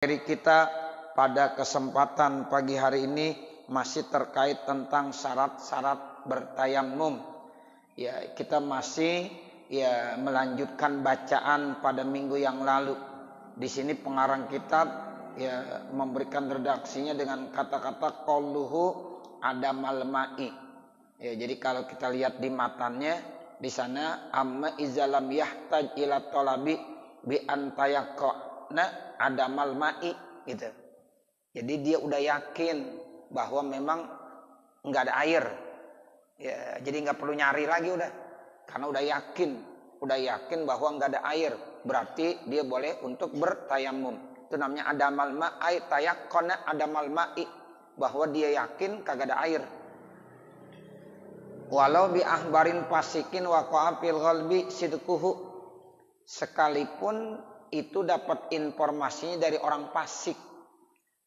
Materi kita pada kesempatan pagi hari ini masih terkait tentang syarat-syarat bertayamum. Ya, kita masih melanjutkan bacaan pada minggu yang lalu. Di sini pengarang kitab memberikan redaksinya dengan kata-kata qauluhu adamal ma'i. Ya, jadi kalau kita lihat di matannya di sana amma izalam yahtaj ila talabi bi antayaqna adamal ma'i gitu. Jadi dia udah yakin bahwa memang nggak ada air. Ya, jadi nggak perlu nyari lagi udah. Karena udah yakin bahwa nggak ada air. Berarti dia boleh untuk bertayamum. Itu namanya adamal ma'i tayaqqana adamal ma'i, bahwa dia yakin kagak ada air. Walau bi ahbarin fasikin waqa'a fil qalbi sidquhu, sekalipun itu dapat informasinya dari orang fasik,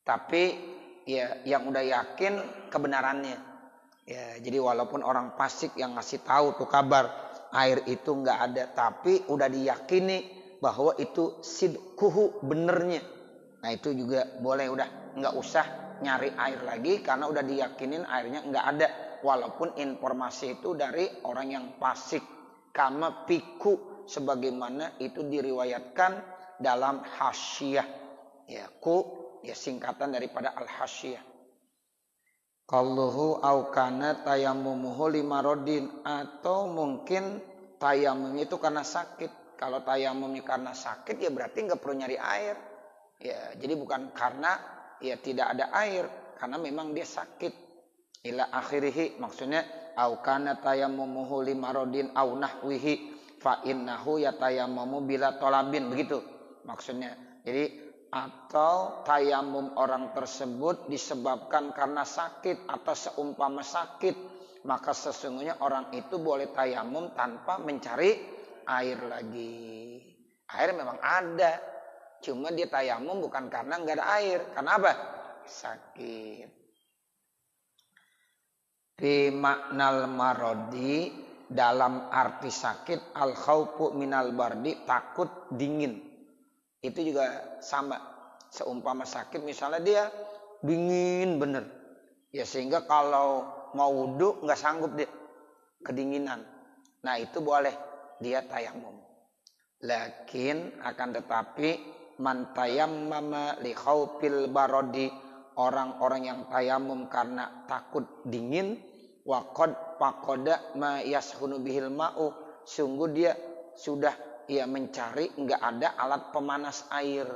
tapi ya yang udah yakin kebenarannya. Ya, jadi walaupun orang fasik yang ngasih tahu tuh kabar air itu nggak ada, tapi udah diyakini bahwa itu sidquhu, benernya. Nah itu juga boleh, udah nggak usah nyari air lagi karena udah diyakinin airnya nggak ada, walaupun informasi itu dari orang yang fasik. Kama piku, sebagaimana itu diriwayatkan dalam hasyiyah. Ya, singkatan daripada al-hasyiyah. Qalluhu au kana tayammumuhu limarodin, atau mungkin tayamumnya itu karena sakit. Kalau tayamumnya karena sakit ya berarti nggak perlu nyari air. Ya, jadi bukan karena tidak ada air, karena memang dia sakit. Ila akhirih, maksudnya au kana tayammumuhu limarodin au nahwihi fa innahu yatayammamu bila talabin, begitu maksudnya. Jadi atau tayamum orang tersebut disebabkan karena sakit atau seumpama sakit, maka sesungguhnya orang itu boleh tayamum tanpa mencari air lagi. Air memang ada, cuma dia tayamum bukan karena nggak ada air. Karena apa? Sakit. Fi maknal marodi, dalam arti sakit, al khaufu minal bardi, takut dingin. Itu juga sama, seumpama sakit misalnya dia dingin bener, ya sehingga kalau mau wudu nggak sanggup dia, kedinginan. Nah itu boleh dia tayamum. Lakin akan tetapi man tayammama li khaufil barodi, orang-orang yang tayamum karena takut dingin, waqad faqada ma yashunu bihil ma'u, sungguh dia sudah mencari nggak ada alat pemanas air.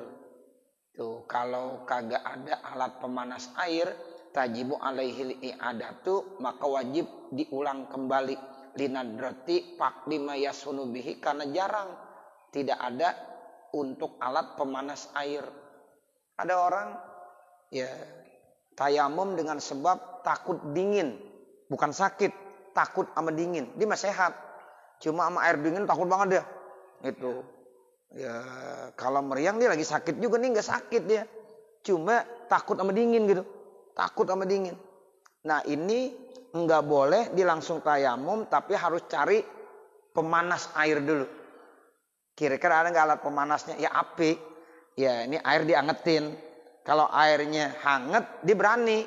Tuh, kalau kagak ada alat pemanas air, tajibu alaihil i'adatu, maka wajib diulang kembali linadrati faqdima yashunu bihi, karena jarang tidak ada untuk alat pemanas air. Ada orang tayamum dengan sebab takut dingin, bukan sakit, takut sama dingin. Dia masih sehat, cuma sama air dingin takut banget dia. Itu kalau meriang dia lagi sakit juga nih, nggak sakit dia, cuma takut sama dingin gitu, takut sama dingin. Nah ini nggak boleh dia langsung tayamum, tapi harus cari pemanas air dulu. Kira-kira ada nggak alat pemanasnya? Ya api, ya ini air diangetin. Kalau airnya hangat dia berani,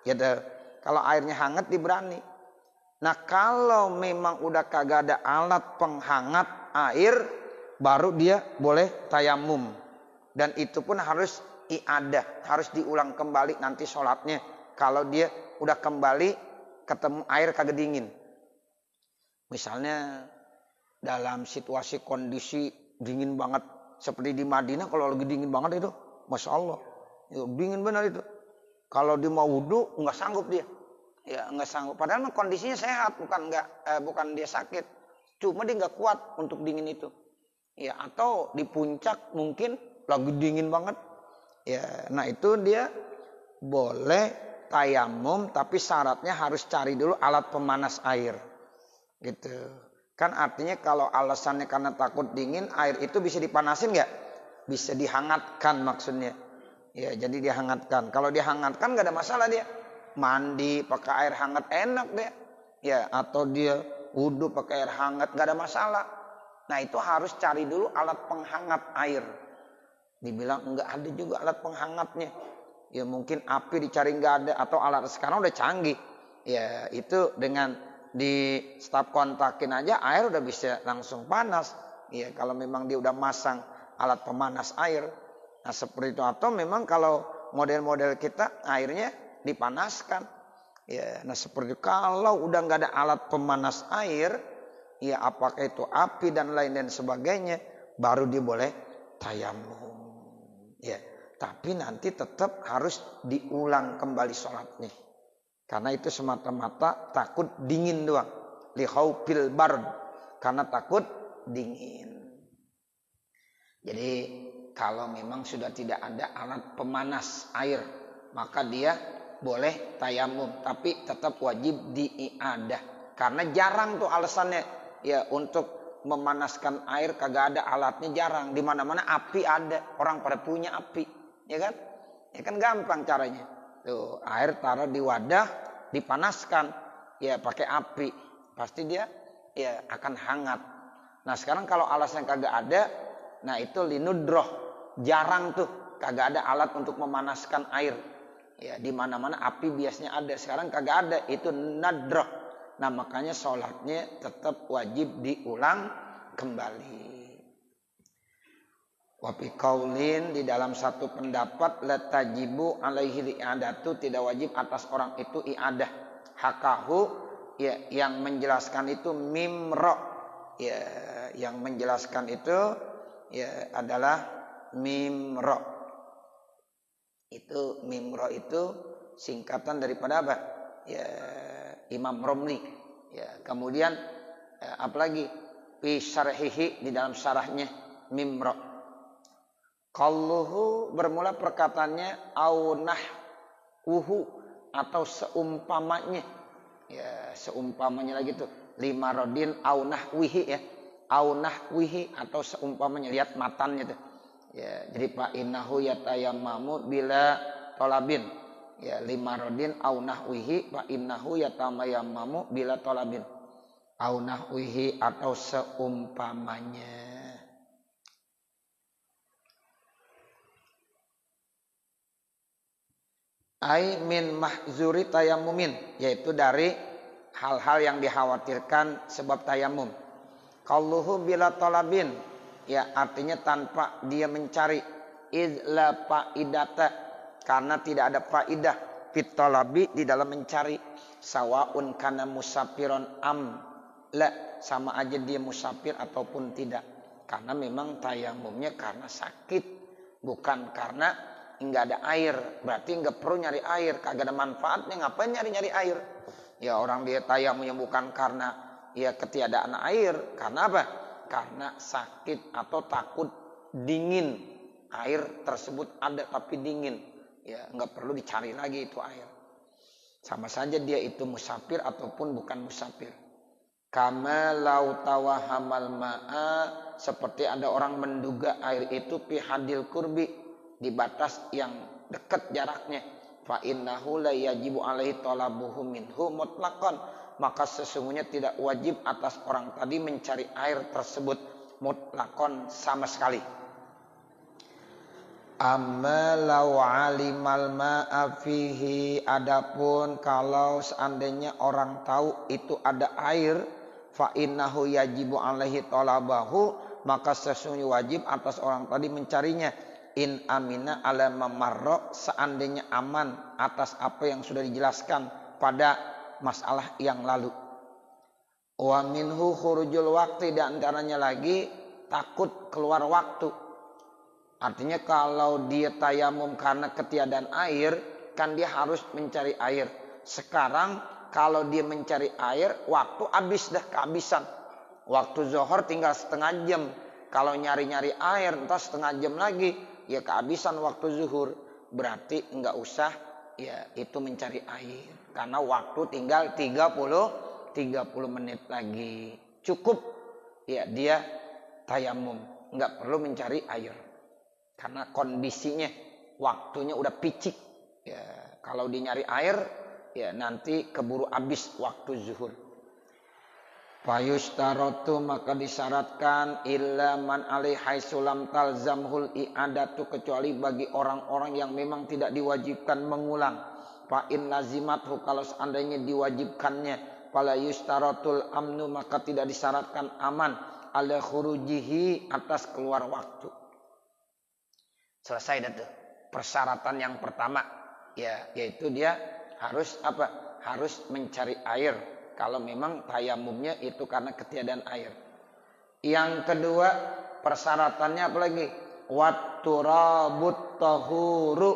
gitu. Kalau airnya hangat dia berani. Nah kalau memang udah kagak ada alat penghangat air, baru dia boleh tayamum. Dan itu pun harus i'adah, harus diulang kembali nanti sholatnya. Kalau dia udah kembali ketemu air kagak dingin. Misalnya dalam situasi kondisi dingin banget, seperti di Madinah kalau lagi dingin banget itu, Masya Allah, dingin benar itu. Kalau dia mau wudu nggak sanggup dia, ya nggak sanggup. Padahal kondisinya sehat, bukan dia sakit, cuma dia nggak kuat untuk dingin itu. Ya, atau di puncak mungkin lagi dingin banget. Ya, nah itu dia boleh tayamum, tapi syaratnya harus cari dulu alat pemanas air. Gitu. Kan artinya kalau alasannya karena takut dingin, air itu bisa dipanasin nggak? Bisa dihangatkan maksudnya. Ya, jadi dihangatkan. Kalau dihangatkan nggak ada masalah dia. Mandi pakai air hangat enak dia. Ya, atau dia wudu pakai air hangat nggak ada masalah. Nah itu harus cari dulu alat penghangat air. Dibilang enggak ada juga alat penghangatnya. Ya mungkin api dicari enggak ada, atau alat sekarang udah canggih. Ya itu dengan di stop kontakin aja air udah bisa langsung panas. Ya kalau memang dia udah masang alat pemanas air. Nah seperti itu. Atau memang kalau model-model kita airnya dipanaskan. Ya, nah seperti itu. Kalau udah nggak ada alat pemanas air, ya apakah itu api dan lain dan sebagainya, baru dia boleh tayamum. Ya, tapi nanti tetap harus diulang kembali sholatnya. Karena itu semata-mata takut dingin doang. Likhaubil bard. Karena takut dingin. Jadi kalau memang sudah tidak ada alat pemanas air, maka dia boleh tayamum, tapi tetap wajib diiadah. Karena jarang tuh alasannya, ya untuk memanaskan air kagak ada alatnya, jarang. Di mana-mana api ada, orang pada punya api, ya kan? Ya kan gampang caranya. Tuh air taruh di wadah, dipanaskan, ya pakai api, pasti dia ya akan hangat. Nah sekarang kalau alasnya kagak ada, nah itu linudroh, jarang tuh kagak ada alat untuk memanaskan air. Ya di mana-mana api biasanya ada, sekarang kagak ada, itu nadroh. Nah makanya sholatnya tetap wajib diulang kembali. Wafi kaulin, di dalam satu pendapat, la tajibu alaihi li'adatu, tidak wajib atas orang itu i'adah. Hakahu, ya yang menjelaskan itu mimro, ya yang menjelaskan itu ya adalah mimro. Itu mimro itu singkatan daripada apa? Ya Imam Romli. Ya, kemudian apalagi fi syarhihi, di dalam syarahnya mimro. Qauluhu, bermula perkataannya aunah uhu, atau seumpamanya. Ya, seumpamanya lagi tuh. Lima rodin aunah wihi, ya. Aunah wihi atau seumpamanya, lihat matannya tuh. Ya, jadi fa innahu yatayammamu bila tolabin. Ya, lima rodin au nahwihi fa innahu yatamayammamu bila tolabin. Au nahwihi atau seumpamanya. Ai min mahzuri tayammumin, yaitu dari hal-hal yang dikhawatirkan sebab tayamum. Qauluhu bila tolabin, ya artinya tanpa dia mencari. Idla faidata, karena tidak ada faidah fit talabi, di dalam mencari. Sawaun kana musafiron am la, sama aja dia musafir ataupun tidak. Karena memang tayamumnya karena sakit, bukan karena enggak ada air. Berarti enggak perlu nyari air, kagak ada manfaatnya, ngapain nyari-nyari air? Ya orang dia tayamumnya bukan karena ya ketiadaan air, karena apa? Karena sakit atau takut dingin. Air tersebut ada tapi dingin. Ya nggak perlu dicari lagi itu air. Sama saja dia itu musafir ataupun bukan musafir. Kama lau tawahamal ma'a, seperti ada orang menduga air itu pihadil kurbi, di batas yang dekat jaraknya. Fa innahu la yajibu alaihi talabuhu minhu mutlaqan, maka sesungguhnya tidak wajib atas orang tadi mencari air tersebut mutlakon, sama sekali. Amma law alimal ma'a fihi, adapun kalau seandainya orang tahu itu ada air, fa innahu yajibu alaihi talabahu, maka sesungguhnya wajib atas orang tadi mencarinya. In amina ala mamarro, seandainya aman atas apa yang sudah dijelaskan pada masalah yang lalu. Wa minhu khurujul waqti, dan antaranya lagi takut keluar waktu. Artinya kalau dia tayamum karena ketiadaan air, kan dia harus mencari air. Sekarang kalau dia mencari air, waktu habis dah, kehabisan. Waktu zuhur tinggal setengah jam. Kalau nyari-nyari air entah setengah jam lagi, ya kehabisan waktu zuhur. Berarti enggak usah ya itu mencari air, karena waktu tinggal 30 menit lagi. Cukup ya dia tayamum, enggak perlu mencari air. Karena kondisinya waktunya udah picik. Ya, kalau dia nyari air ya nanti keburu habis waktu zuhur. Fayushtaratu maka disyaratkan illa man alaihi sulam talzamhul i'adatu kecuali bagi orang-orang yang memang tidak diwajibkan mengulang. Fa in lazimathu kalau seandainya diwajibkannya fala yushtaratul amnu maka tidak disyaratkan aman ala khurujihi atas keluar waktu. Selesai dah tuh. Persyaratan yang pertama ya yaitu dia harus apa? Harus mencari air. Kalau memang tayamumnya itu karena ketiadaan air. Yang kedua persyaratannya apa lagi? Watturabut tahuru.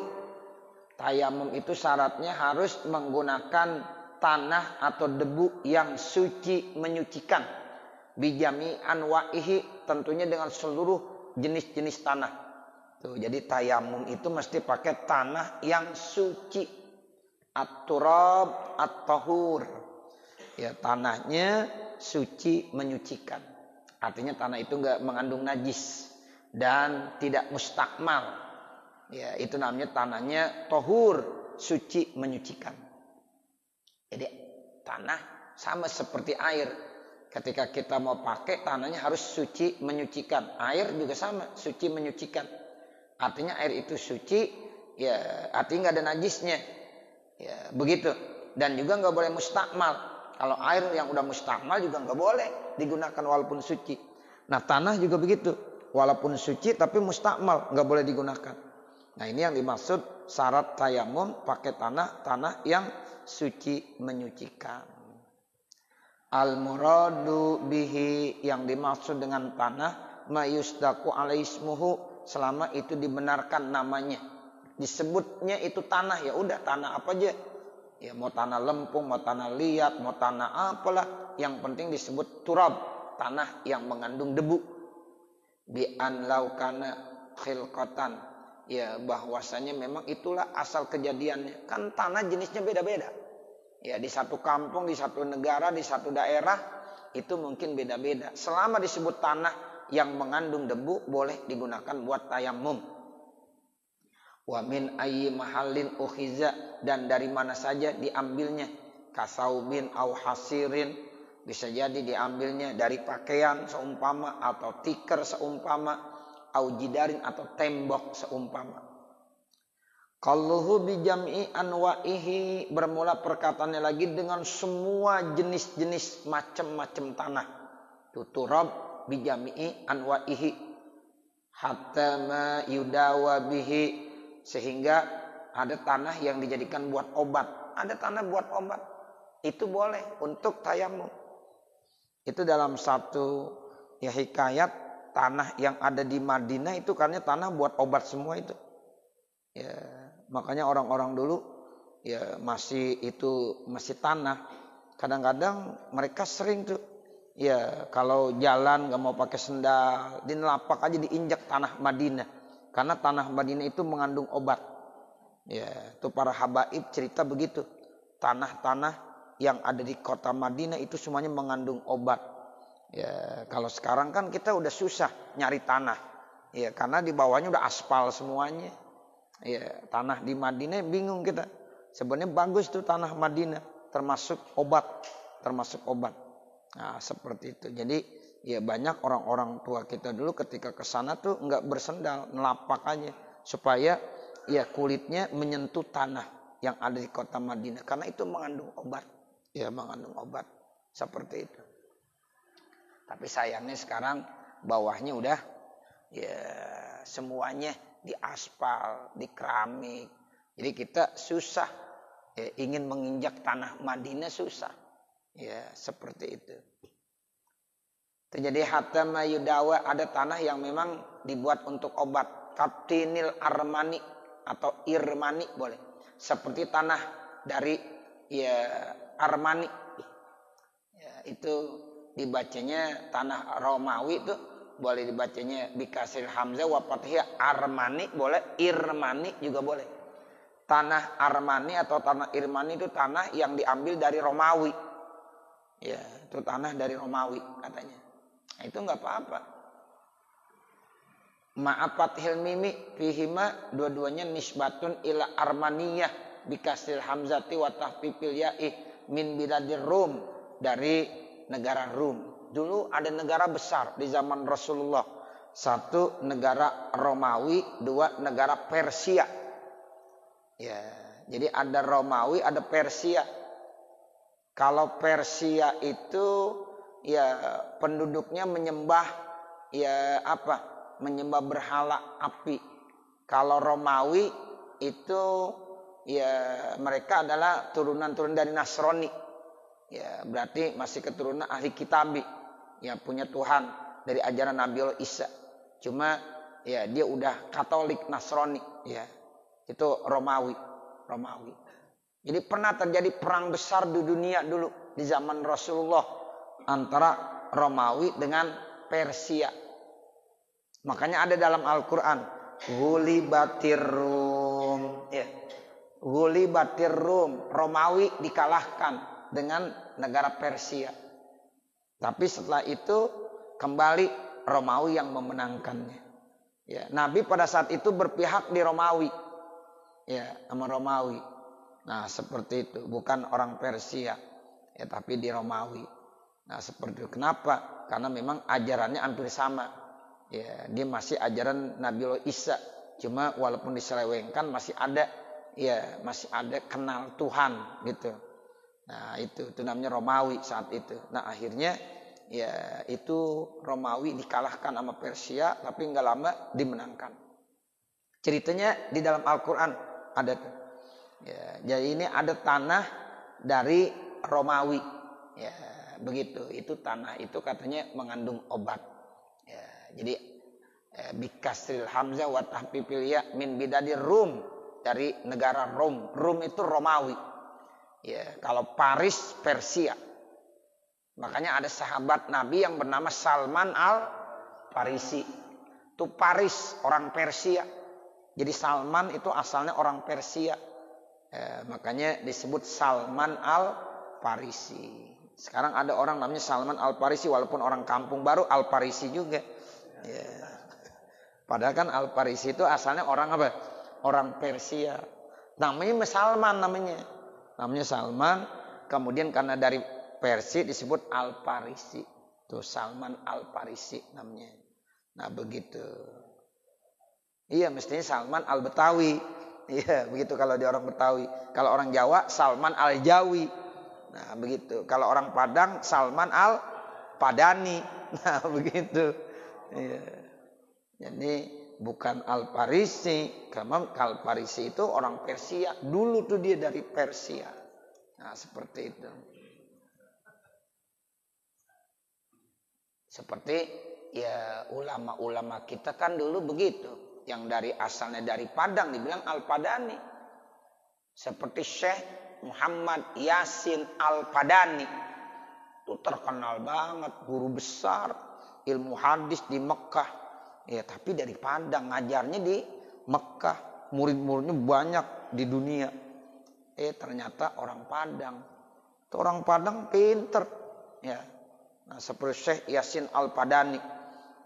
Tayamum itu syaratnya harus menggunakan tanah atau debu yang suci menyucikan. Bijami anwa'ihi tentunya dengan seluruh jenis-jenis tanah. Tuh, jadi tayamum itu mesti pakai tanah yang suci. At-turab at-tahur. Ya tanahnya suci menyucikan. Artinya tanah itu enggak mengandung najis dan tidak mustakmal. Ya itu namanya tanahnya tohur, suci menyucikan. Jadi tanah sama seperti air. Ketika kita mau pakai tanahnya harus suci menyucikan. Air juga sama, suci menyucikan. Artinya air itu suci, ya artinya enggak ada najisnya. Ya begitu. Dan juga enggak boleh mustakmal. Kalau air yang udah mustakmal juga nggak boleh digunakan walaupun suci. Nah tanah juga begitu. Walaupun suci tapi mustakmal nggak boleh digunakan. Nah ini yang dimaksud syarat tayamum pakai tanah yang suci menyucikan. Al-muradu bihi yang dimaksud dengan tanah mayusdaku alaismuhu selama itu dibenarkan namanya. Disebutnya itu tanah ya udah tanah apa aja. Ya mau tanah lempung, mau tanah liat, mau tanah apalah. Yang penting disebut turab. Tanah yang mengandung debu. Bi'an laukana khilqatan. Ya bahwasanya memang itulah asal kejadiannya. Kan tanah jenisnya beda-beda. Ya di satu kampung, di satu negara, di satu daerah. Itu mungkin beda-beda. Selama disebut tanah yang mengandung debu boleh digunakan buat tayamum. Wa min ayyi mahallin ukhiza dan dari mana saja diambilnya kasaubin au hasirin bisa jadi diambilnya dari pakaian seumpama atau tikar seumpama au jidarin atau tembok seumpama. Qalluhu bi jam'i anwa'ihi bermula perkataannya lagi dengan semua jenis-jenis macam-macam tanah. Tuturab bi jam'i anwa'ihi hatta ma yudawa bihi sehingga ada tanah yang dijadikan buat obat. Ada tanah buat obat. Itu boleh untuk tayamum. Itu dalam satu ya hikayat tanah yang ada di Madinah itu karena tanah buat obat semua itu. Ya, makanya orang-orang dulu ya masih tanah. Kadang-kadang mereka sering tuh ya kalau jalan nggak mau pakai sendal, di lapak aja diinjak tanah Madinah. Karena tanah Madinah itu mengandung obat. Ya, itu para habaib cerita begitu. Tanah-tanah yang ada di kota Madinah itu semuanya mengandung obat. Ya, kalau sekarang kan kita udah susah nyari tanah. Ya, karena di bawahnya udah aspal semuanya. Ya, tanah di Madinah bingung kita. Sebenarnya bagus tuh tanah Madinah, termasuk obat. Nah, seperti itu. Jadi ya banyak orang-orang tua kita dulu ketika ke sana tuh enggak bersendal, nelapak aja supaya ya kulitnya menyentuh tanah yang ada di kota Madinah karena itu mengandung obat. Ya mengandung obat seperti itu. Tapi sayangnya sekarang bawahnya udah ya semuanya di aspal, di keramik. Jadi kita susah ya, ingin menginjak tanah Madinah susah. Ya seperti itu. Jadi hatta mayudawa ada tanah yang memang dibuat untuk obat. Katinil armani atau irmani boleh. Seperti tanah dari ya Armani. Ya, itu dibacanya tanah Romawi itu boleh dibacanya bikasir hamzah wa fathiyah Armani boleh, irmani juga boleh. Tanah Armani atau tanah irmani itu tanah yang diambil dari Romawi. Ya, itu tanah dari Romawi katanya. Nah, itu enggak apa-apa. Ma'afat hilmimi fihima dua-duanya nisbatun ila armaniyah bikasir hamzati wa tahfifil ya'i min biladir rum dari negara Rum. Dulu ada negara besar di zaman Rasulullah. Satu negara Romawi, dua negara Persia. Ya, jadi ada Romawi, ada Persia. Kalau Persia itu ya penduduknya menyembah ya apa? Menyembah berhala api. Kalau Romawi itu ya mereka adalah turunan-turunan dari Nasrani. Ya, berarti masih keturunan ahli kitabi. Ya, punya Tuhan dari ajaran Nabi Isa. Cuma ya dia udah Katolik Nasrani, ya. Itu Romawi. Jadi pernah terjadi perang besar di dunia dulu di zaman Rasulullah antara Romawi dengan Persia. Makanya ada dalam Al-Qur'an, Ghulibatir Rum, ya. Ghulibatir Rum, Romawi dikalahkan dengan negara Persia. Tapi setelah itu kembali Romawi yang memenangkannya. Ya, Nabi pada saat itu berpihak di Romawi. Ya, sama Romawi. Nah, seperti itu, bukan orang Persia. Ya, tapi di Romawi. Nah, seperti itu. Kenapa? Karena memang ajarannya hampir sama. Ya, dia masih ajaran Nabi Isa. Cuma walaupun diselewengkan masih ada kenal Tuhan gitu. Nah, itu namanya Romawi saat itu. Nah, akhirnya ya itu Romawi dikalahkan sama Persia, tapi nggak lama dimenangkan. Ceritanya di dalam Al-Quran ada tuh. Ya, jadi ini ada tanah dari Romawi. Ya, begitu. Itu tanah itu katanya mengandung obat. Ya, jadi bikasril hamzah wa tahfifil ya min bidadir Rum, dari negara Rom. Rum itu Romawi. Ya, kalau Paris Persia. Makanya ada sahabat Nabi yang bernama Salman al-Farisi. Itu Paris, orang Persia. Jadi Salman itu asalnya orang Persia. Makanya disebut Salman al-Farisi. Sekarang ada orang namanya Salman al-Farisi, walaupun orang kampung baru al-Farisi juga. Ya. Padahal kan al-Farisi itu asalnya orang apa? Orang Persia. Namanya Salman namanya. Namanya Salman. Kemudian karena dari Persia disebut al-Farisi. Tuh Salman al-Farisi namanya. Nah, begitu. Iya, mestinya Salman al-Betawi. Iya, begitu kalau dia orang Betawi. Kalau orang Jawa, Salman al-Jawi. Nah, begitu. Kalau orang Padang, Salman al-Padani. Nah, begitu. Iya. Jadi bukan al-Farisi. Karena al-Farisi itu orang Persia. Dulu tuh dia dari Persia. Nah, seperti itu. Seperti ya ulama-ulama kita kan dulu begitu. Yang dari asalnya dari Padang dibilang Al-Padani. Seperti Syekh Muhammad Yasin Al-Padani. Itu terkenal banget, guru besar ilmu hadis di Mekah. Ya, tapi dari Padang, ngajarnya di Mekah. Murid-muridnya banyak di dunia. Ternyata orang Padang. Itu orang Padang pinter. Ya. Nah, seperti Syekh Yasin Al-Padani.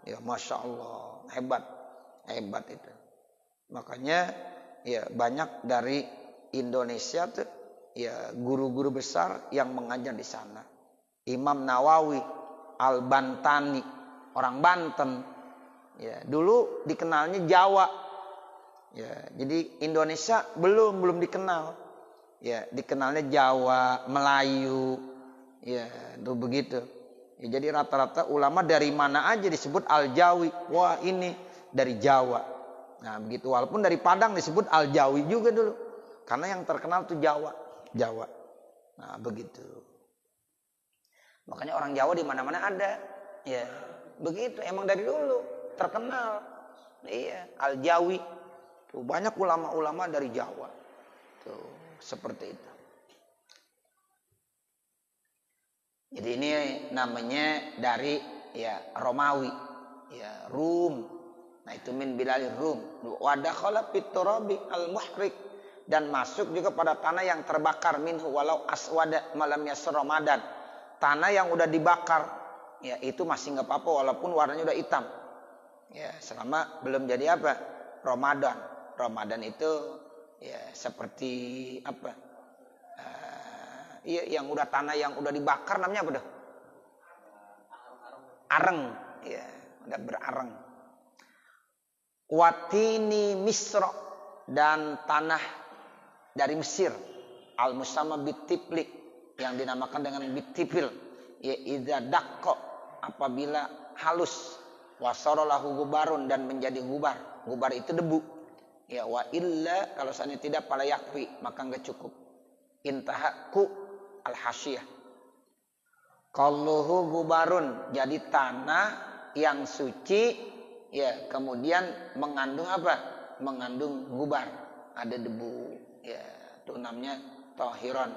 Ya, Masya Allah, hebat itu. Makanya ya banyak dari Indonesia tuh ya guru-guru besar yang mengajar di sana. Imam Nawawi Al-Bantani, orang Banten. Ya, dulu dikenalnya Jawa. Ya, jadi Indonesia belum dikenal. Ya, dikenalnya Jawa, Melayu. Ya, itu begitu. Ya, jadi rata-rata ulama dari mana aja disebut Al-Jawi. Wah, ini dari Jawa. Nah, begitu. Walaupun dari Padang disebut Al-Jawi juga dulu. Karena yang terkenal tuh Jawa. Nah, begitu. Makanya orang Jawa di mana-mana ada. Ya, begitu. Emang dari dulu terkenal. Iya, Al-Jawi. Tuh, banyak ulama-ulama dari Jawa. Tuh, seperti itu. Jadi ini namanya dari ya Romawi, ya Rum. Nah, itu min bilalir Rum. Wa dakhala fit turabi al-muhrik, dan masuk juga pada tanah yang terbakar minhu walau aswada malam yasr Ramadan. Tanah yang udah dibakar, ya itu masih enggak apa-apa walaupun warnanya udah hitam. Ya, selama belum jadi apa? Ramadan. Ramadan itu ya seperti apa? Iya, yang udah tanah yang udah dibakar namanya apa dah? areng, ya, udah berareng. Watini Misra, dan tanah dari Mesir, al-musamma bitipli, yang dinamakan dengan bitipil, ya idza daqqa, apabila halus, wasaralahu gubarun, dan menjadi gubar. Gubar itu debu. Ya, wa illa, kalau seandainya tidak, pala yakfi, maka enggak cukup. Intahaku al-hasyiyah. Qalluhu gubarun, jadi tanah yang suci, ya, kemudian mengandung apa? Mengandung gubar, ada debu, ya, itu namanya tahiran,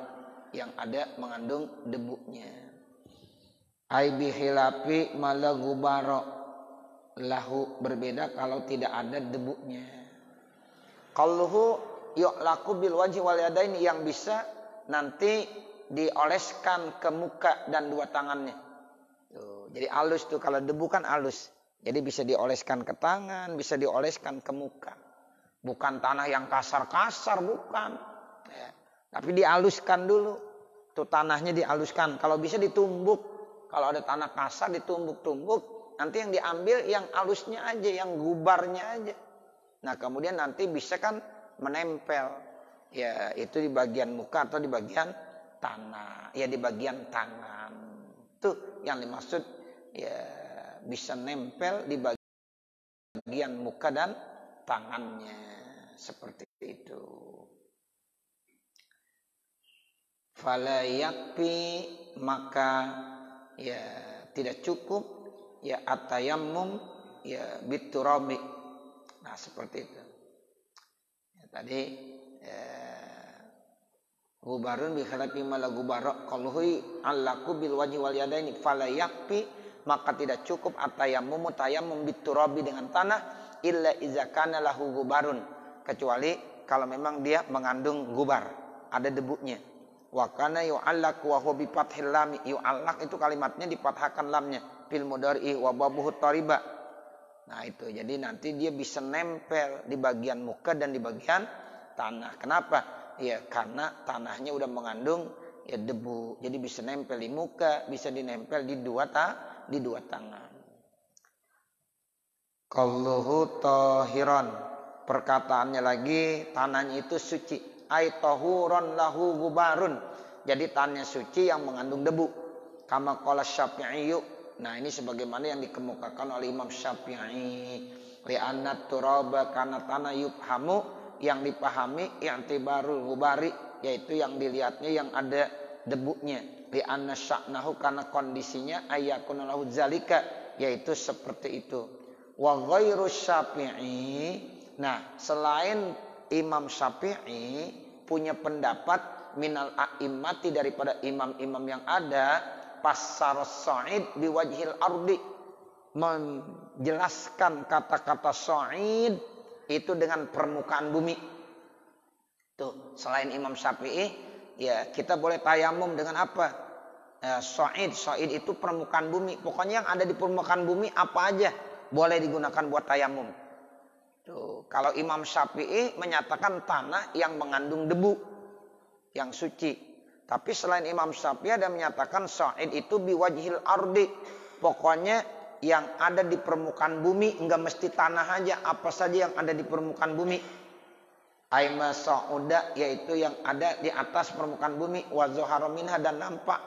yang ada mengandung debunya. Ai bihilafi mala gubaro, lahu, berbeda kalau tidak ada debunya. Qalluhu yu'laqu bil wajhi wal yadaini, yang bisa nanti dioleskan ke muka dan dua tangannya. Tuh, jadi halus tuh, kalau debu kan halus. Jadi bisa dioleskan ke tangan, bisa dioleskan ke muka. Bukan tanah yang kasar-kasar, bukan. Ya, tapi dihaluskan dulu. Tuh tanahnya dihaluskan. Kalau bisa ditumbuk. Kalau ada tanah kasar ditumbuk-tumbuk. Nanti yang diambil yang halusnya aja, yang gubarnya aja. Nah kemudian nanti bisa kan menempel. Ya itu di bagian muka atau di bagian tanah. Ya di bagian tangan. Tuh yang dimaksud ya bisa nempel di bagian muka dan tangannya. Seperti itu. Fala yakfi, maka ya tidak cukup ya atayammum ya biturabi. Nah seperti itu. Ya, tadi gubarun bi khilafi ma la gubara qalluhu allaku bil wajhi wal yadaini fala yakfi, maka tidak cukup atayammum tayammum biturabi, dengan tanah, illa iza kana lahu gubarun, kecuali kalau memang dia mengandung gubar, ada debunya. Wa kana yu'allaq wa huwa bi fathil lam, yu'allaq itu kalimatnya difathahkan lamnya, fil mudhari wa babuhu tariba. Nah itu, jadi nanti dia bisa nempel di bagian muka dan di bagian tanah. Kenapa? Ya karena tanahnya udah mengandung ya debu, jadi bisa nempel di muka, bisa dinempel di dua tangan. Qalluhu tahiran, perkataannya lagi tanahnya itu suci. Ai tahuron lahu gubarun, jadi tanahnya suci yang mengandung debu. Kama qala Syafi'i, nah ini sebagaimana yang dikemukakan oleh Imam Syafi'i, li anna turaba, karena tanah yufhamu, yang dipahami i'tibarul gubari, yaitu yang dilihatnya yang ada debunya. Li anna sya'nahu, karena kondisinya ayakun lahu zalika, yaitu seperti itu. Wa ghairu Syafi'i, nah selain Imam Syafi'i punya pendapat minal a'immati, daripada imam-imam yang ada, passar sa'id biwajhil ardi, menjelaskan kata-kata sa'id itu dengan permukaan bumi. Tuh, selain Imam Syafi'i, ya kita boleh tayamum dengan apa? Sa'id itu permukaan bumi. Pokoknya yang ada di permukaan bumi apa aja boleh digunakan buat tayamum. Tuh, kalau Imam Syafi'i menyatakan tanah yang mengandung debu, yang suci. Tapi selain Imam Syafi'i ada menyatakan sa'id itu biwajhil ardi. Pokoknya yang ada di permukaan bumi, enggak mesti tanah aja, apa saja yang ada di permukaan bumi. Aima sa'uda, yaitu yang ada di atas permukaan bumi, wa zuhara minha, dan nampak.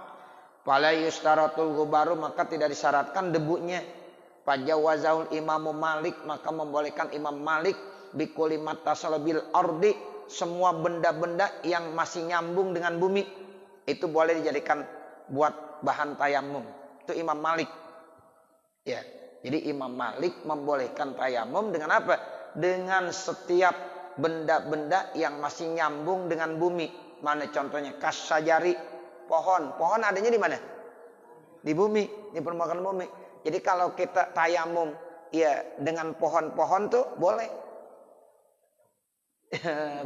Fala yustaratul gubaru, maka tidak disyaratkan debunya. Fajawazahul Imamu Malik, maka membolehkan Imam Malik bikuli matasal bil ardi, semua benda-benda yang masih nyambung dengan bumi itu boleh dijadikan buat bahan tayamum. Itu Imam Malik. Ya, jadi Imam Malik membolehkan tayamum dengan apa? Dengan setiap benda-benda yang masih nyambung dengan bumi. Mana contohnya? Kasyajari, pohon. Pohon adanya di mana? Di bumi, di permukaan bumi. Jadi kalau kita tayamum ya dengan pohon-pohon tuh boleh.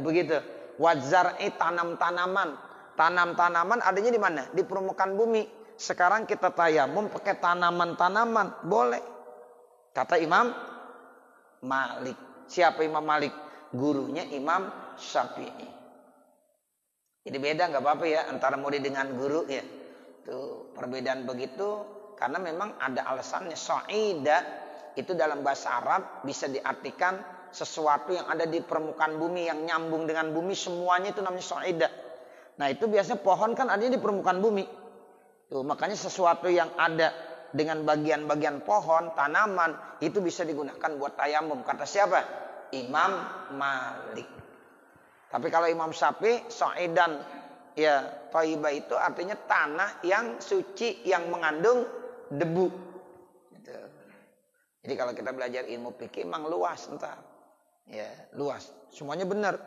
Begitu. Wazar'i, tanam-tanaman. Tanam-tanaman adanya di mana? Di permukaan bumi. Sekarang kita tayamum pakai tanaman-tanaman, boleh. Kata Imam Malik. Siapa Imam Malik? Gurunya Imam Syafi'i. Jadi beda, nggak apa-apa ya antara murid dengan guru ya. Tuh perbedaan begitu. Karena memang ada alasannya. Sa'ida itu dalam bahasa Arab bisa diartikan sesuatu yang ada di permukaan bumi, yang nyambung dengan bumi, semuanya itu namanya sa'ida. Nah itu biasanya pohon kan adanya di permukaan bumi. Tuh, makanya sesuatu yang ada dengan bagian-bagian pohon, tanaman, itu bisa digunakan buat tayamum. Kata siapa? Imam Malik. Tapi kalau Imam Syafi'i, sa'idan ya thayyibah itu artinya tanah yang suci, yang mengandung debu. Gitu. Jadi kalau kita belajar ilmu fikih memang luas entar. Ya, luas. Semuanya benar.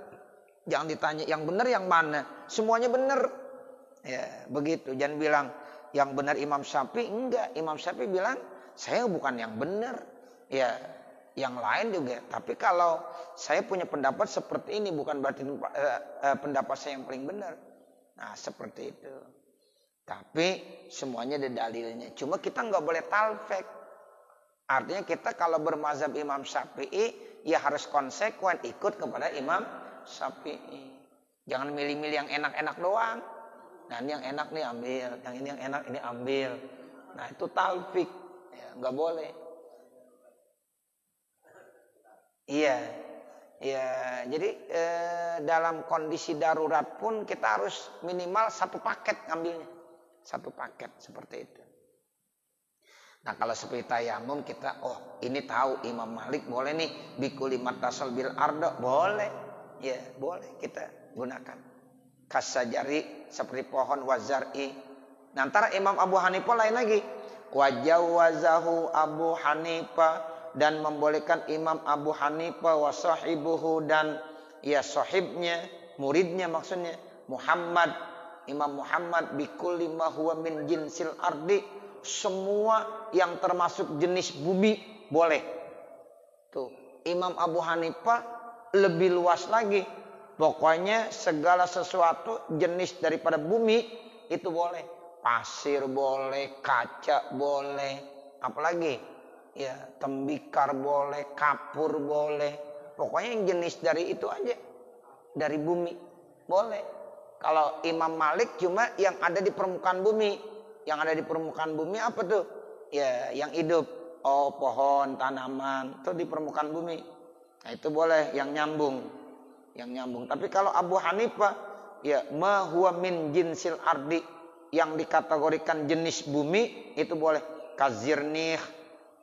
Jangan ditanya yang benar yang mana. Semuanya benar. Ya, begitu. Jangan bilang yang benar Imam Syafi'i, enggak. Imam Syafi'i bilang saya bukan yang benar. Ya, yang lain juga. Tapi kalau saya punya pendapat seperti ini bukan berarti pendapat saya yang paling benar. Nah, seperti itu. Tapi semuanya ada dalilnya. Cuma kita nggak boleh talfek. Artinya kita kalau bermazhab Imam Syafi'i ya harus konsekuen ikut kepada Imam Syafi'i. Jangan milih-milih yang enak-enak doang. Nah ini yang enak nih ambil, yang ini yang enak ini ambil. Nah itu talfik, ya, nggak boleh. Iya, ya. Jadi dalam kondisi darurat pun kita harus minimal satu paket ngambilnya, satu paket seperti itu. Nah kalau seperti tayamum kita, oh ini tahu Imam Malik boleh nih bikuli matasal bil ardo, boleh, ya boleh kita gunakan. Kasajari seperti pohon wazari. Nah antara Imam Abu Hanifah lain lagi, wajawazahu Abu Hanifah, dan membolehkan Imam Abu Hanifah wasahibuhu, dan ya sahibnya, muridnya maksudnya Muhammad, Imam Muhammad bikulli ma huwa min jinsil ardi, semua yang termasuk jenis bumi boleh. Tuh, Imam Abu Hanifah lebih luas lagi. Pokoknya segala sesuatu jenis daripada bumi itu boleh. Pasir boleh, kaca boleh, apalagi ya tembikar boleh, kapur boleh. Pokoknya yang jenis dari itu aja, dari bumi boleh. Kalau Imam Malik cuma yang ada di permukaan bumi. Yang ada di permukaan bumi apa tuh? Ya, yang hidup. Oh, pohon, tanaman, itu di permukaan bumi. Nah, itu boleh yang nyambung. Yang nyambung. Tapi kalau Abu Hanifah, ya, ma huwa min jinsil ardi, yang dikategorikan jenis bumi, itu boleh. Kazirnih.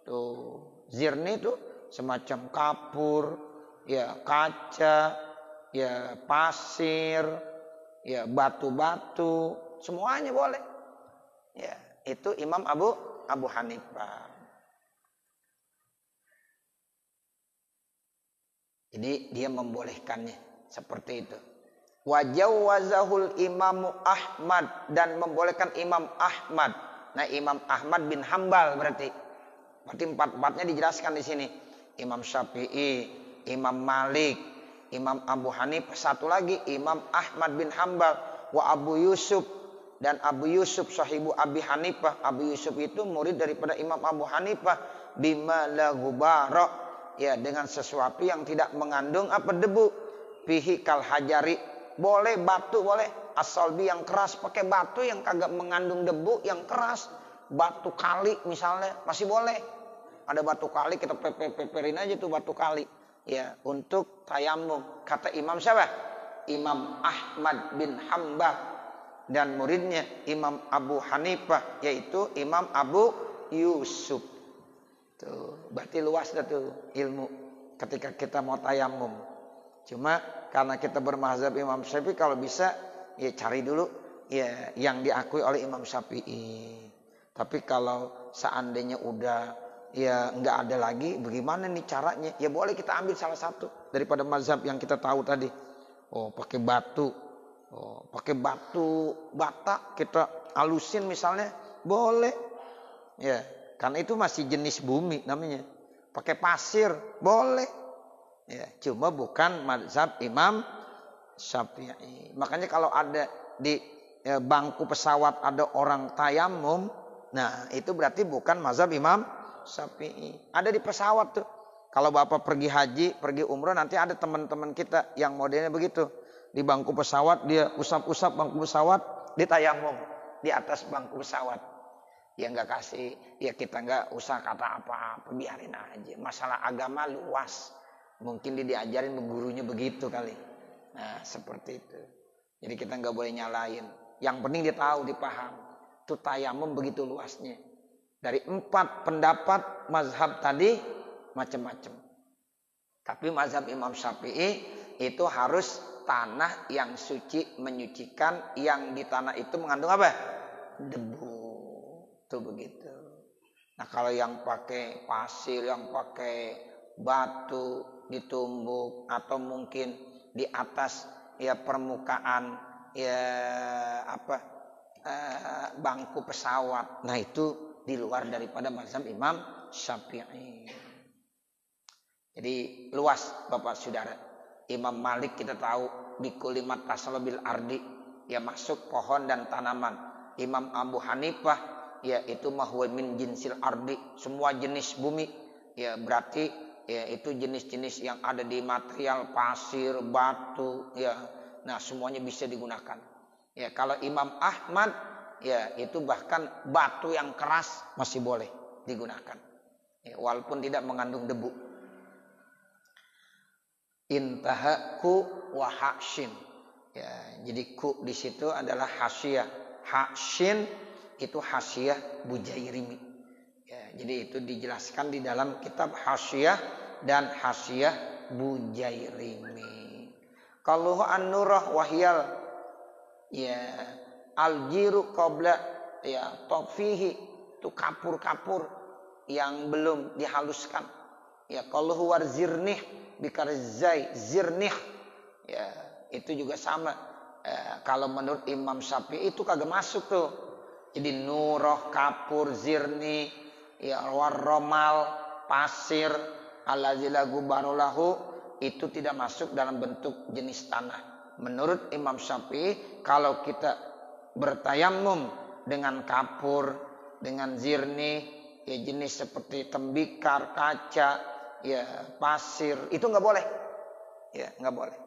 Tuh, zirnih itu semacam kapur, ya, kaca, ya, pasir, ya, batu-batu, semuanya boleh. Ya, itu Imam Abu Hanifah. Jadi dia membolehkannya seperti itu. Wajawazahul Imamu Ahmad, dan membolehkan Imam Ahmad. Nah, Imam Ahmad bin Hambal berarti empat-empatnya dijelaskan di sini. Imam Syafi'i, Imam Malik, Imam Abu Hanifah, satu lagi Imam Ahmad bin Hambal, wa Abu Yusuf, dan Abu Yusuf sahibu Abi Hanifah. Abu Yusuf itu murid daripada Imam Abu Hanifah. Bima la ghubara, ya, dengan sesuatu yang tidak mengandung apa debu. Fihi kal hajari, boleh batu, boleh asalbi yang keras, pakai batu yang kagak mengandung debu yang keras. Batu kali misalnya masih boleh. Ada batu kali kita peperin aja tuh batu kali. Ya, untuk tayamum. Kata Imam siapa? Imam Ahmad bin Hambal. Dan muridnya Imam Abu Hanifah, yaitu Imam Abu Yusuf. Tuh, berarti luas dah tuh ilmu ketika kita mau tayamum. Cuma karena kita bermazhab Imam Syafi'i, kalau bisa ya cari dulu ya yang diakui oleh Imam Syafi'i. Tapi kalau seandainya udah ya nggak ada lagi, bagaimana nih caranya? Ya boleh kita ambil salah satu daripada mazhab yang kita tahu tadi. Oh, pakai batu. Oh, pakai batu bata kita halusin misalnya boleh, ya, karena itu masih jenis bumi namanya. Pakai pasir boleh, ya, cuma bukan mazhab Imam Syafi'i. Makanya kalau ada di bangku pesawat ada orang tayamum, nah itu berarti bukan mazhab Imam Syafi'i. Ada di pesawat tuh. Kalau bapak pergi haji, pergi umroh, nanti ada teman-teman kita yang modelnya begitu. Di bangku pesawat dia usap-usap bangku pesawat, ditayamum di atas bangku pesawat. Ya nggak kasih, ya kita nggak usah kata apa-apa, biarin aja. Masalah agama luas, mungkin diajarin gurunya begitu kali. Nah seperti itu. Jadi kita nggak boleh nyalain. Yang penting dia tahu, dipaham. Itu tayamum begitu luasnya. Dari 4 pendapat mazhab tadi macam-macam. Tapi mazhab Imam Syafi'i itu harus tanah yang suci menyucikan, yang di tanah itu mengandung apa? Debu. Itu begitu. Nah kalau yang pakai pasir, yang pakai batu ditumbuk, atau mungkin di atas ya permukaan ya bangku pesawat, nah itu di luar daripada mazhab Imam Syafi'i. Jadi luas Bapak Saudara. Imam Malik kita tahu bikulimat tasalobil ardi, ya masuk pohon dan tanaman. Imam Abu Hanifah ya itu mahwa min jinsil ardi, semua jenis bumi. Ya berarti ya itu jenis-jenis yang ada di material pasir, batu ya. Nah semuanya bisa digunakan. Ya kalau Imam Ahmad ya itu bahkan batu yang keras masih boleh digunakan. Ya, walaupun tidak mengandung debu. Intaha ku wa hakshin. Ya, jadi ku di situ adalah hasyah. Hakshin itu hasyah Bujairimi. Ya, jadi itu dijelaskan di dalam kitab Hasyah dan Hasyah Bujairimi. Kalau an-nurah wahyal ya al-jiru qabla ya tofihi, itu kapur-kapur yang belum dihaluskan. Ya kalau huwar zirnih bikarzai zirnih ya itu juga sama. Kalau menurut Imam Syafi'i itu kagak masuk tuh. Jadi nurah, kapur, zirni, ya warromal, pasir, alazila gubarolahu itu tidak masuk dalam bentuk jenis tanah. Menurut Imam Syafi'i kalau kita bertayamum dengan kapur, dengan zirni, ya jenis seperti tembikar, kaca, ya pasir, itu nggak boleh. Ya nggak boleh.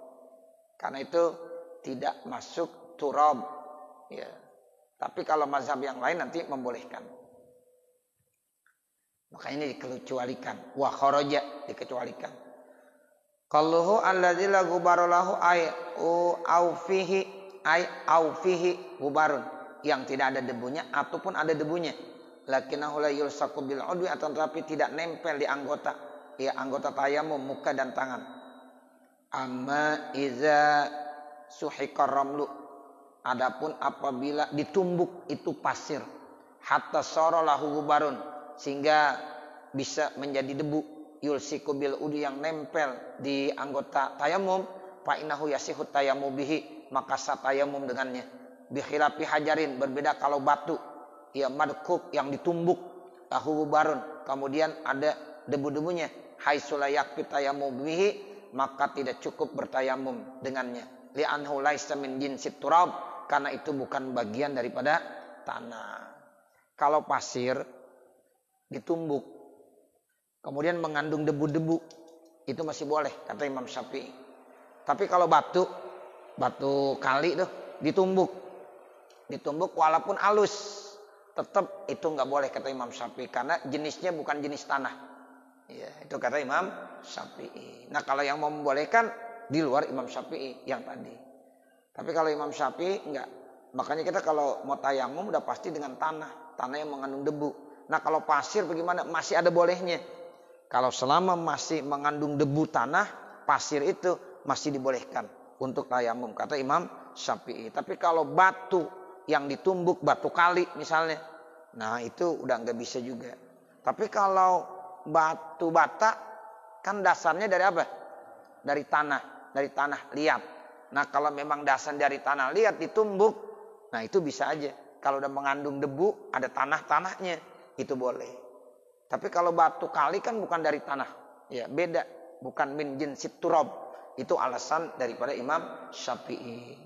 Karena itu tidak masuk turab. Ya. Tapi kalau mazhab yang lain nanti membolehkan. Makanya ini dikecualikan. Wa kharaja dikecualikan. Qalluhu alladzi la gubarolahu ay au fihi gubarun, yang tidak ada debunya ataupun ada debunya. Lakinnahu la yulsaqu bil udwi, tetapi tidak nempel di anggota. Ya anggota tayamum, muka dan tangan. Amma iza suhikar ramlu, adapun apabila ditumbuk itu pasir, hatta sara lahu gubarun, sehingga bisa menjadi debu, yulsiku bil udwi, yang nempel di anggota tayamum, fa innahu yasihu tayamum bihi, maka sah tayamum dengannya. Bi khilafi hajarin, berbeda kalau batu ya madkub yang ditumbuk, lahu gubarun, kemudian ada debu-debunya, haitsu la yakfi tayamum bihi, maka tidak cukup bertayamum dengannya. Li'anhu laisa min jinsit turab, karena itu bukan bagian daripada tanah. Kalau pasir ditumbuk kemudian mengandung debu-debu, itu masih boleh kata Imam Syafi'i. Tapi kalau batu kali tuh ditumbuk walaupun halus, tetap itu nggak boleh kata Imam Syafi'i, karena jenisnya bukan jenis tanah. Ya, itu kata Imam Syafi'i. Nah kalau yang mau membolehkan di luar Imam Syafi'i yang tadi. Tapi kalau Imam Syafi'i enggak. Makanya kita kalau mau tayamum udah pasti dengan tanah yang mengandung debu. Nah kalau pasir bagaimana? Masih ada bolehnya. Kalau selama masih mengandung debu tanah, pasir itu masih dibolehkan untuk tayamum kata Imam Syafi'i. Tapi kalau batu yang ditumbuk, batu kali misalnya, nah itu udah nggak bisa juga. Tapi kalau batu bata kan dasarnya dari apa? Dari tanah liat. Nah kalau memang dasar dari tanah liat ditumbuk, nah itu bisa aja. Kalau udah mengandung debu, ada tanahnya, itu boleh. Tapi kalau batu kali kan bukan dari tanah, ya beda, bukan min jinsit turab. Itu alasan daripada Imam Syafi'i.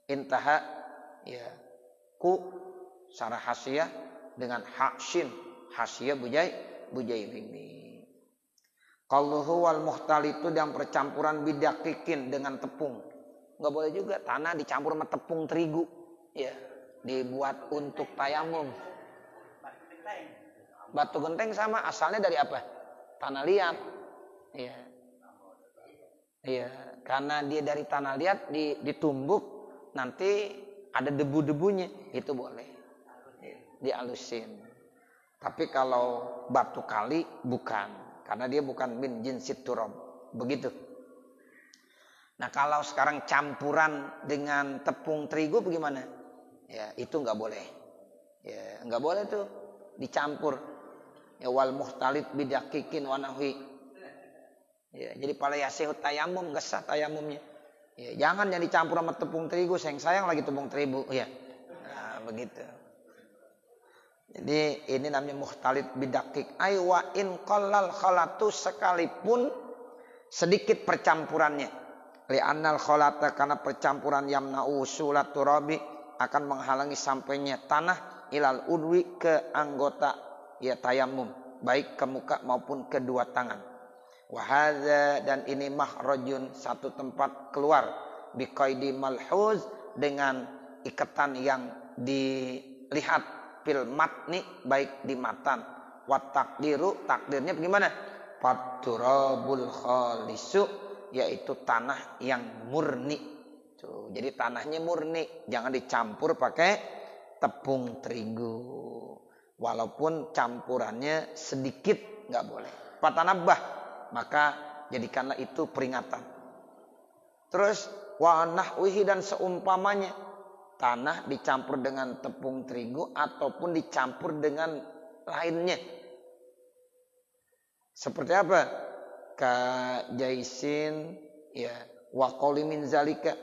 Intaha ya ku sarah hasiyah dengan hakshin, hasiyah Bujairimi. Qalluhu wal muhtalitu, yang percampuran bidakikin dengan tepung. Enggak boleh juga tanah dicampur sama tepung terigu. Ya, dibuat untuk tayamum. Batu genteng sama, asalnya dari apa? Tanah liat. Iya. Iya, karena dia dari tanah liat ditumbuk, nanti ada debu-debunya, itu boleh dialusin. Tapi kalau batu kali bukan, karena dia bukan min jinsit turab. Begitu. Nah, kalau sekarang campuran dengan tepung terigu bagaimana? Ya, itu nggak boleh. Ya, nggak boleh tuh dicampur. Ya, wal muhtalit bidakikin wa nahwi. Ya, jadi pada yasihut tayamum, nggak sah tayamumnya. Ya, jangan yang dicampur sama tepung terigu, sayang lagi tepung terigu. Ya, nah, begitu. Jadi ini namanya muhtalit bidakik. Aywa in qallal khalatu, sekalipun sedikit percampurannya. Li'annal khalata, karena percampuran yamna'u usulat turabi, akan menghalangi sampainya tanah ilal udwi, ke anggota ya tayamum, baik ke muka maupun kedua tangan. Wahada, dan ini makhrajun, satu tempat keluar, biqaidi malhuz, dengan ikatan yang dilihat, fil matni, baik di matan, wat takdiru, takdirnya bagaimana? Faturabul khalisu, yaitu tanah yang murni. Tuh, jadi tanahnya murni, jangan dicampur pakai tepung terigu. Walaupun campurannya sedikit nggak boleh. Fatanabah, maka jadikanlah itu peringatan. Terus wa nahwihi, dan seumpamanya, tanah dicampur dengan tepung terigu ataupun dicampur dengan lainnya. Seperti apa? Ka jaisin, ya, wa qawli min zalika,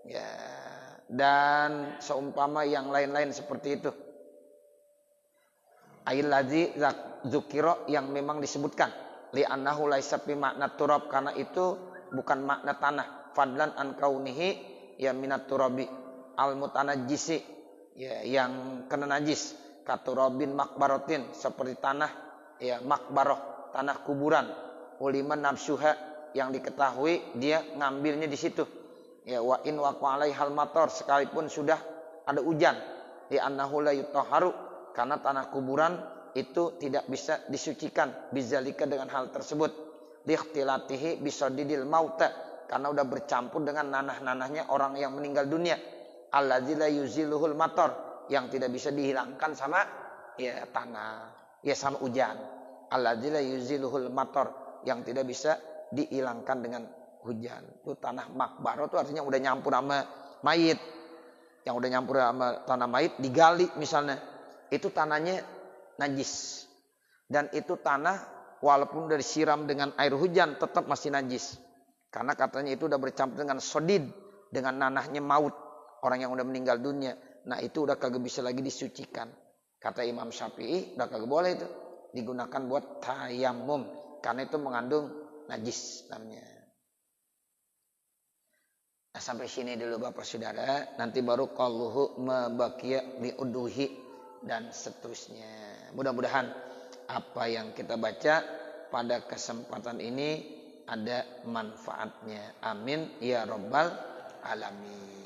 ya, dan seumpama yang lain-lain seperti itu. Ail ladzi dzukira, yang memang disebutkan. Li'annahu laisa fi makna turab, karena itu bukan makna tanah. Fadlan an kaunihi ya minat turabi al mutanajjisi, ya, yang kena najis. Katurabin makbarotin, seperti tanah ya makbaroh, tanah kuburan. Uliman nafsuha, yang diketahui dia ngambilnya di situ. Ya, wa in waqa alaihal matar, sekalipun sudah ada hujan. Li'annahu la yutahharu, karena tanah kuburan itu tidak bisa disucikan bizalika, dengan hal tersebut. Liikhtilatihi bisadidil mauta, karena udah bercampur dengan nanah-nanahnya orang yang meninggal dunia. Allazi la yuziluhul matar, yang tidak bisa dihilangkan sama ya tanah, ya sama hujan. Allazi la yuziluhul matar, yang tidak bisa dihilangkan dengan hujan. Itu tanah makbaro, itu artinya udah nyampur sama mayit. Yang udah nyampur sama tanah mayit digali misalnya, itu tanahnya najis, dan itu tanah walaupun udah disiram dengan air hujan tetap masih najis, karena katanya itu udah bercampur dengan sodid, dengan nanahnya maut, orang yang udah meninggal dunia. Nah, itu udah kagak bisa lagi disucikan. Kata Imam Syafi'i, udah kagak boleh itu digunakan buat tayamum, karena itu mengandung najis namanya. Nah, sampai sini dulu Bapak Saudara, nanti baru qauluhu mabaqiya liuduhi dan seterusnya. Mudah-mudahan apa yang kita baca pada kesempatan ini ada manfaatnya. Amin ya rabbal alamin.